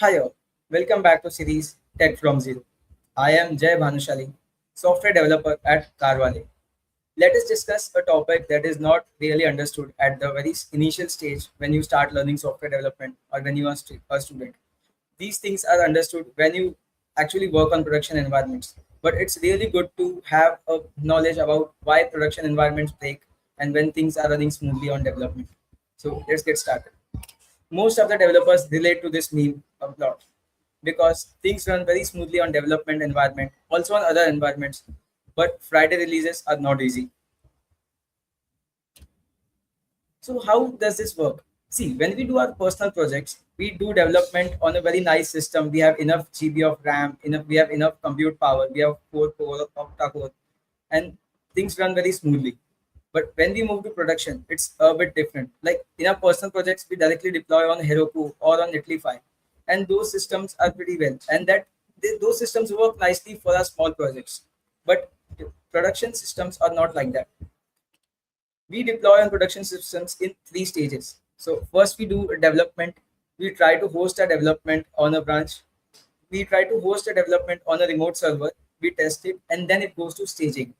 Hi all, welcome back to series Tech from Zero. I am Jay Bhanushali, software developer at Carvale. Let us discuss a topic that is not really understood at the very initial stage when you start learning software development or when you are a student. These things are understood when you actually work on production environments. But it's really good to have a knowledge about why production environments break and when things are running smoothly on development. So let's get started. Most of the developers relate to this meme a lot because things run very smoothly on development environment, also on other environments, but Friday releases are not easy. So how does this work? See, when we do our personal projects, we do development on a very nice system. We have enough GB of RAM, we have enough compute power, we have 4 core, octa core, and things run very smoothly. But when we move to production, it's a bit different. Like in our personal projects, we directly deploy on Heroku or on Netlify, and those systems are pretty well. And those systems work nicely for our small projects. But production systems are not like that. We deploy on production systems in 3 stages. So first we do a development. We try to host a development on a branch. We try to host a development on a remote server. We test it, and then it goes to staging.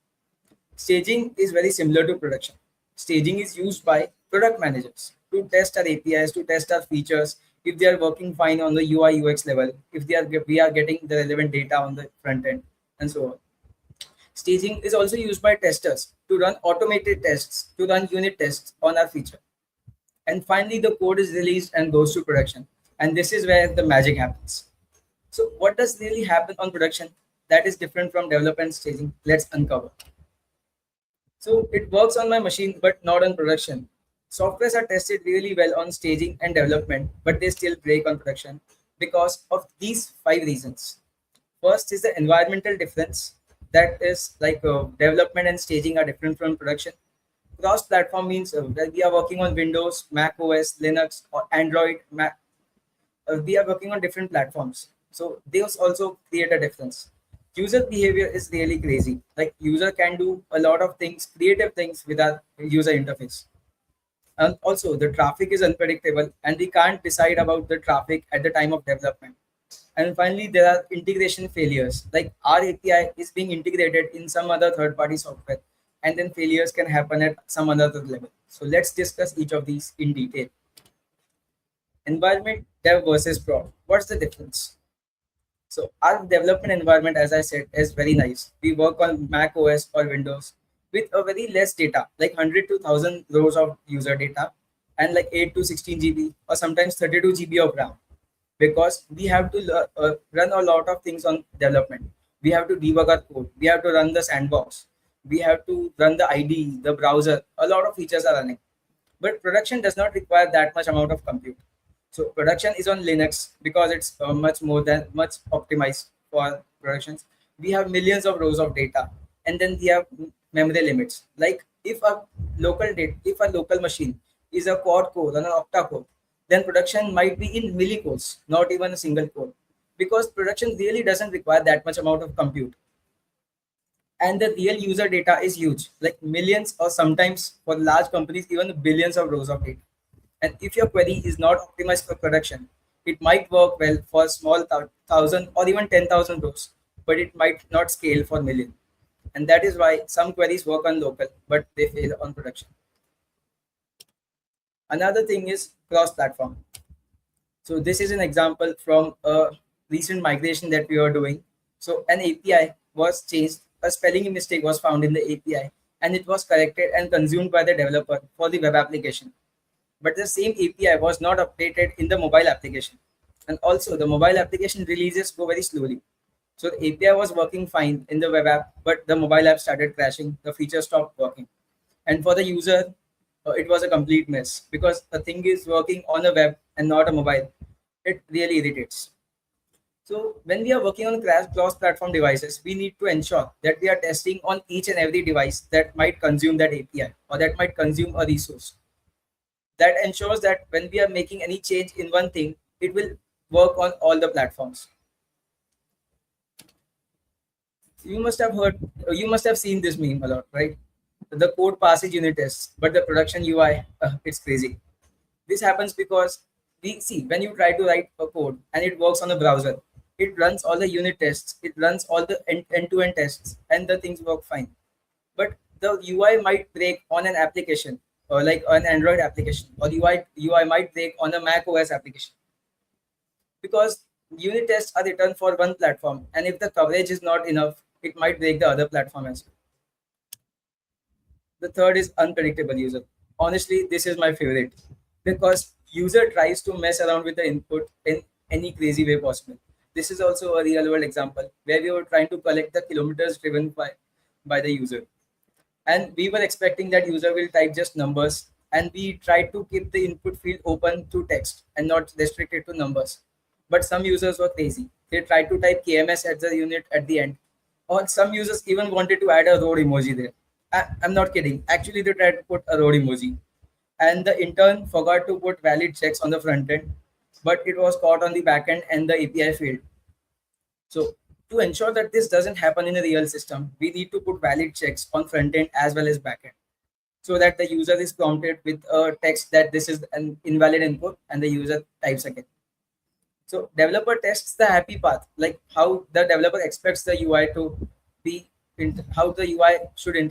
Staging is very similar to production. Staging is used by product managers to test our APIs, to test our features, if they are working fine on the UI UX level, if we are getting the relevant data on the front end, and so on. Staging is also used by testers to run automated tests, to run unit tests on our feature. And finally, the code is released and goes to production. And this is where the magic happens. So what does really happen on production that is different from development staging? Let's uncover. So it works on my machine, but not on production. Softwares are tested really well on staging and development, but they still break on production because of these 5 reasons. First is the environmental difference. That is like development and staging are different from production. Cross-platform means that we are working on Windows, Mac OS, Linux, or Android. We are working on different platforms. So those also create a difference. User behavior is really crazy. Like user can do a lot of things, creative things with our user interface. And also the traffic is unpredictable and we can't decide about the traffic at the time of development. And finally, there are integration failures. Like our API is being integrated in some other third-party software, and then failures can happen at some other level. So let's discuss each of these in detail. Environment, dev versus prod. What's the difference? So our development environment, as I said, is very nice. We work on Mac OS or Windows with a very less data, like 100 to 1000 rows of user data, and like 8 to 16 GB or sometimes 32 GB of RAM, because we have to run a lot of things on development. We have to debug our code. We have to run the sandbox. We have to run the IDE, the browser. A lot of features are running. But production does not require that much amount of compute. So production is on Linux because it's much optimized for productions. We have millions of rows of data, and then we have memory limits. Like if a local machine is a quad core or an octa core, then production might be in millicores, not even a single core, because production really doesn't require that much amount of compute. And the real user data is huge, like millions or sometimes for large companies, even billions of rows of data. And if your query is not optimized for production, it might work well for small thousand or even 10,000 rows, but it might not scale for million. And that is why some queries work on local, but they fail on production. Another thing is cross-platform. So this is an example from a recent migration that we are doing. So an API was changed, a spelling mistake was found in the API, and it was corrected and consumed by the developer for the web application. But the same API was not updated in the mobile application. And also the mobile application releases go very slowly. So the API was working fine in the web app, but the mobile app started crashing, the feature stopped working. And for the user, it was a complete mess because the thing is working on a web and not a mobile. It really irritates. So when we are working on cross-platform devices, we need to ensure that we are testing on each and every device that might consume that API or that might consume a resource. That ensures that when we are making any change in one thing, it will work on all the platforms. You must have seen this meme a lot, right? The code passes unit tests, but the production UI, it's crazy. This happens because We see when you try to write a code and it works on a browser, it runs all the unit tests, it runs all the end-to-end tests, and the things work fine. But the UI might break on an application, or like an Android application, or UI might break on a Mac OS application, because unit tests are written for one platform, and if the coverage is not enough, it might break the other platform as well. The third is unpredictable user. Honestly, this is my favorite because user tries to mess around with the input in any crazy way possible. This is also a real world example where we were trying to collect the kilometers driven by the user. And we were expecting that user will type just numbers, and we tried to keep the input field open to text and not restricted to numbers. But some users were crazy. They tried to type KMS at the unit at the end, or some users even wanted to add a road emoji there. I'm not kidding. Actually, they tried to put a road emoji, and the intern forgot to put valid checks on the front end, but it was caught on the back end and the API failed. So to ensure that this doesn't happen in a real system, we need to put valid checks on front end as well as back end, so that the user is prompted with a text that this is an invalid input and the user types again. So developer tests the happy path, like how the developer expects the UI to be, how the UI should be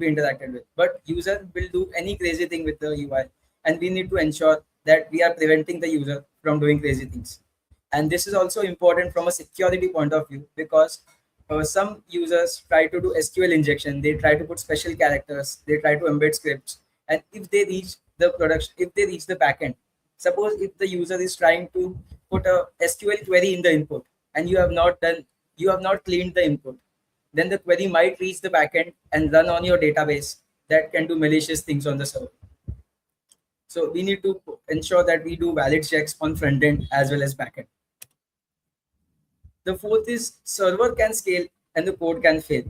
interacted with. But user will do any crazy thing with the UI, and we need to ensure that we are preventing the user from doing crazy things. And this is also important from a security point of view, because some users try to do SQL injection, they try to put special characters, they try to embed scripts, and if they reach the production, if they reach the backend, suppose if the user is trying to put a SQL query in the input and you have not cleaned the input, then the query might reach the backend and run on your database that can do malicious things on the server. So we need to ensure that we do valid checks on front end as well as backend. The fourth is server can scale and the code can fail.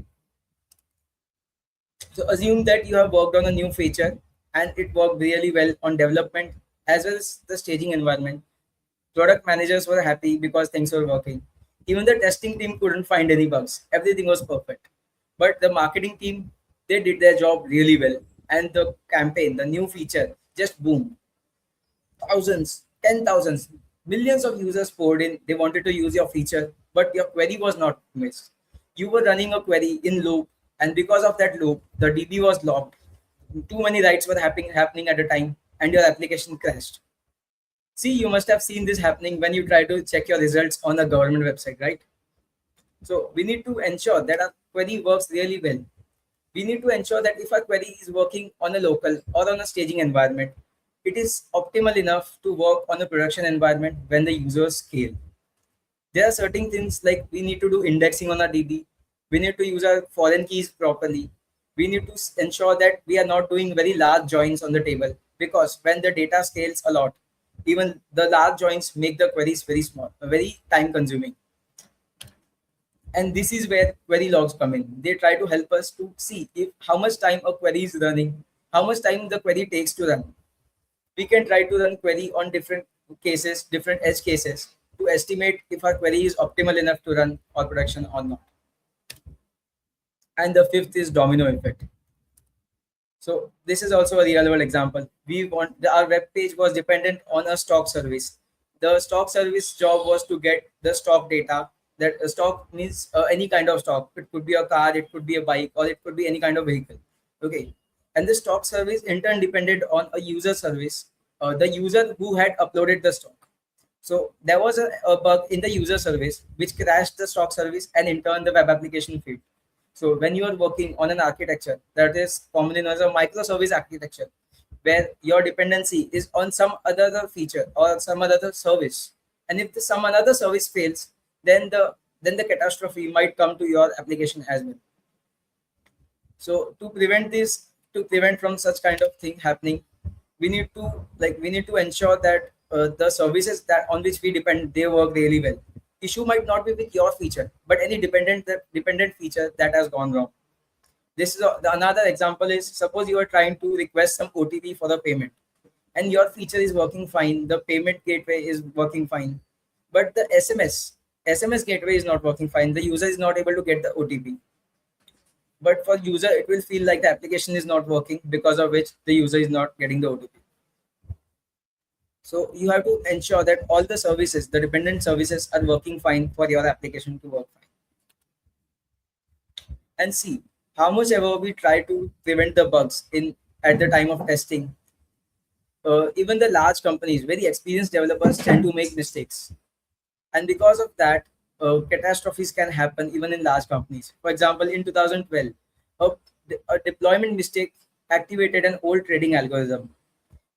So assume that you have worked on a new feature and it worked really well on development as well as the staging environment. Product managers were happy because things were working. Even the testing team couldn't find any bugs. Everything was perfect. But the marketing team, they did their job really well. And the campaign, the new feature, just boom. Thousands, 10,000s, millions of users poured in. They wanted to use your feature, but your query was not missed. You were running a query in loop, and because of that loop, the DB was locked. Too many writes were happening at a time, and your application crashed. See, you must have seen this happening when you try to check your results on a government website, right? So we need to ensure that our query works really well. We need to ensure that if our query is working on a local or on a staging environment, it is optimal enough to work on a production environment when the users scale. There are certain things like we need to do indexing on our DB. We need to use our foreign keys properly. We need to ensure that we are not doing very large joins on the table, because when the data scales a lot, even the large joins make the queries very small, very time consuming. And this is where query logs come in. They try to help us to see if how much time a query is running, how much time the query takes to run. We can try to run query on different cases, different edge cases, to estimate if our query is optimal enough to run our production or not. And the fifth is domino effect. So this is also a real world example. Our web page was dependent on a stock service. The stock service job was to get the stock data. That stock means any kind of stock. It could be a car, it could be a bike, or it could be any kind of vehicle. Okay, and the stock service in turn depended on a user service, the user who had uploaded the stock. So there was a bug in the user service which crashed the stock service and in turn the web application failed. So when you are working on an architecture that is commonly known as a microservice architecture, where your dependency is on some other feature or some other service, and if some another service fails, then the catastrophe might come to your application as well. So to prevent this, to prevent from such kind of thing happening, we need to ensure that the services that on which we depend, they work really well. Issue might not be with your feature, but any dependent feature that has gone wrong. This is another example is, suppose you are trying to request some OTP for the payment, and your feature is working fine, the payment gateway is working fine, but the SMS gateway is not working fine. The user is not able to get the OTP. But for user, it will feel like the application is not working, because of which the user is not getting the OTP. So you have to ensure that all the services, the dependent services, are working fine for your application to work fine. And see, how much ever we try to prevent the bugs in at the time of testing, even the large companies, very experienced developers tend to make mistakes, and because of that, catastrophes can happen even in large companies. For example, in 2012, a, a deployment mistake activated an old trading algorithm,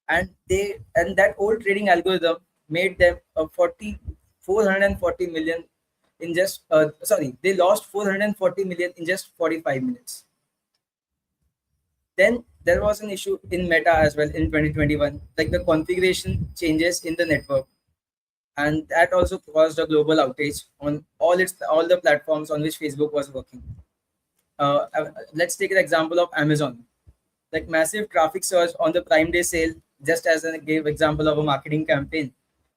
and that old trading algorithm made them a 440 million in just sorry, they lost 440 million in just 45 minutes. Then there was an issue in Meta as well in 2021, like the configuration changes in the network, and that also caused a global outage on all the platforms on which Facebook was working. Let's take an example of Amazon, like massive traffic surge on the Prime Day sale, just as I gave example of a marketing campaign,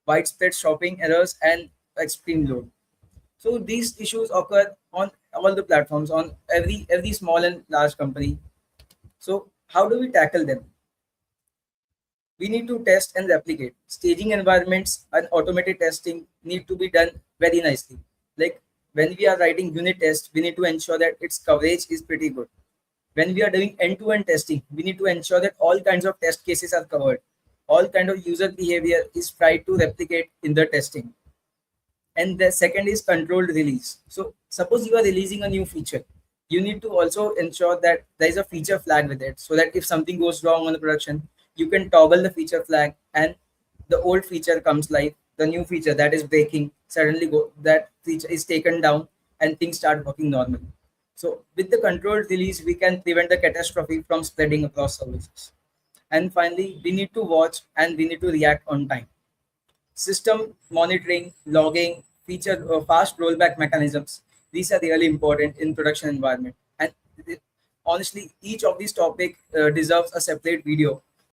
widespread shopping errors, and extreme load. So these issues occur on all the platforms, on every small and large company. So how do we tackle them? We need to test and replicate. Staging environments and automated testing need to be done very nicely. Like when we are writing unit tests, we need to ensure that its coverage is pretty good. When we are doing end-to-end testing, we need to ensure that all kinds of test cases are covered. All kind of user behavior is tried to replicate in the testing. And the second is controlled release. So suppose you are releasing a new feature, you need to also ensure that there is a feature flag with it, so that if something goes wrong on the production, you can toggle the feature flag and the old feature comes live, the new feature that is breaking suddenly go, that feature is taken down and things start working normally. So with the controlled release, we can prevent the catastrophe from spreading across services. And finally, we need to watch and we need to react on time. System monitoring, logging, feature fast rollback mechanisms. These are really important in production environment. And honestly, each of these topic deserves a separate video